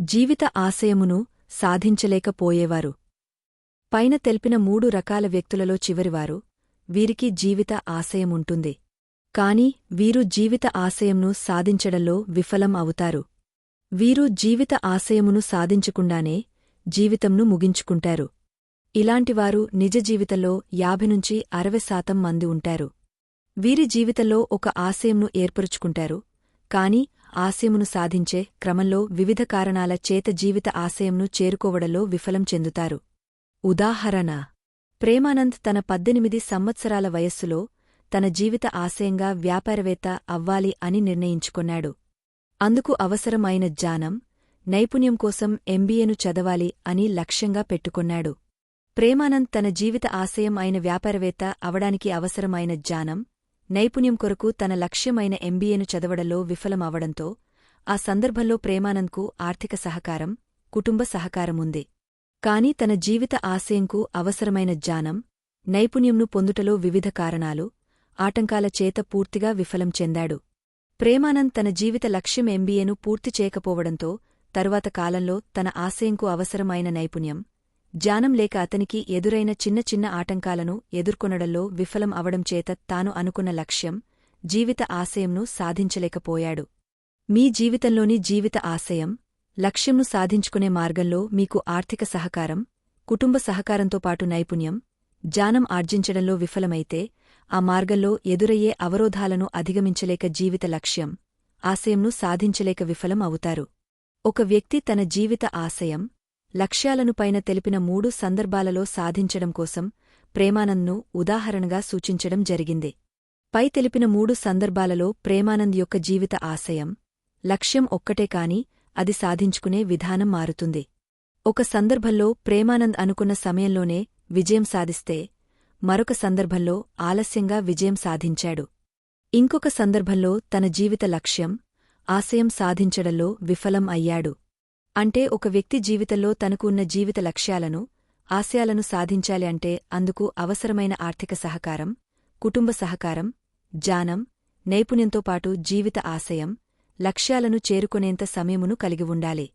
జీవిత ఆశయమును సాధించలేకపోయేవారు. పైన తెల్పిన 3 రకాల వ్యక్తులలో చివరివారు, వీరికి జీవిత ఆశయముంటుంది. కాని వీరు జీవిత ఆశయంను సాధించడంలో విఫలం అవుతారు. వీరు జీవిత ఆశయమును సాధించకుండానే జీవితంను ముగించుకుంటారు. ఇలాంటివారు నిజ జీవితంలో 50-60% మంది ఉంటారు. వీరి జీవితంలో ఒక ఆశయంను ఏర్పరుచుకుంటారు, కాని ఆశయమును సాధించే క్రమంలో వివిధ కారణాల చేత జీవిత ఆశయంను చేరుకోవడంలో విఫలం చెందుతారు. ఉదాహరణ: ప్రేమానంద్ తన 18 సంవత్సరాల వయస్సులో తన జీవిత ఆశయంగా వ్యాపారవేత్త అవ్వాలి అని నిర్ణయించుకొన్నాడు. అందుకు అవసరమైన జ్ఞానం, నైపుణ్యం కోసం ఎంబీఏను చదవాలి అని లక్ష్యంగా పెట్టుకొన్నాడు. ప్రేమానంద్ తన జీవిత ఆశయం అయిన వ్యాపారవేత్త అవడానికి అవసరమైన జ్ఞానం, నైపుణ్యం కొరకు తన లక్ష్యమైన ఎంబీఏను చదవడంలో విఫలమవడంతో ఆ సందర్భంలో ప్రేమానంద్కు ఆర్థిక సహకారం, కుటుంబ సహకారముంది. కాని తన జీవిత ఆశయంకు అవసరమైన జ్ఞానం, నైపుణ్యంను పొందుటలో వివిధ కారణాలు, ఆటంకాల చేత పూర్తిగా విఫలం చెందాడు. ప్రేమానంద్ తన జీవిత లక్ష్యం ఎంబీఏను పూర్తి చేయకపోవడంతో తరువాత కాలంలో తన ఆశయంకు అవసరమైన నైపుణ్యం, జ్ఞానం లేక అతనికి ఎదురైన చిన్న చిన్న ఆటంకాలను ఎదుర్కొనడంలో విఫలం అవడం చేత తాను అనుకున్న లక్ష్యం, జీవిత ఆశయంను సాధించలేకపోయాడు. మీ జీవితంలోని జీవిత ఆశయం, లక్ష్యంను సాధించుకునే మార్గంలో మీకు ఆర్థిక సహకారం, కుటుంబ సహకారంతో పాటు నైపుణ్యం, జ్ఞానం ఆర్జించడంలో విఫలమైతే ఆ మార్గంలో ఎదురయ్యే అవరోధాలను అధిగమించలేక జీవిత లక్ష్యం, ఆశయంను సాధించలేక విఫలం అవుతారు. ఒక వ్యక్తి తన జీవిత ఆశయం, లక్ష్యాలను పైన తెలిపిన 3 సందర్భాలలో సాధించడం కోసం ప్రేమానంద్ను ఉదాహరణగా సూచించడం జరిగింది. పై తెలిపిన 3 సందర్భాలలో ప్రేమానంద్ యొక్క జీవిత ఆశయం, లక్ష్యం ఒక్కటే కాని అది సాధించుకునే విధానం మారుతుంది. ఒక సందర్భంలో ప్రేమానంద్ అనుకున్న సమయంలోనే విజయం సాధిస్తే, మరొక సందర్భంలో ఆలస్యంగా విజయం సాధించాడు. ఇంకొక సందర్భంలో తన జీవిత లక్ష్యం, ఆశయం సాధించడంలో విఫలం అయ్యాడు. అంటే ఒక వ్యక్తి జీవితంలో తనకు ఉన్న జీవిత లక్ష్యాలను, ఆశయాలను సాధించాలి అంటే అందుకు అవసరమైన ఆర్థిక సహకారం, కుటుంబ సహకారం, జ్ఞానం, నైపుణ్యంతో పాటు జీవిత ఆశయం, లక్ష్యాలను చేరుకొనేంత సమయమును కలిగి ఉండాలి.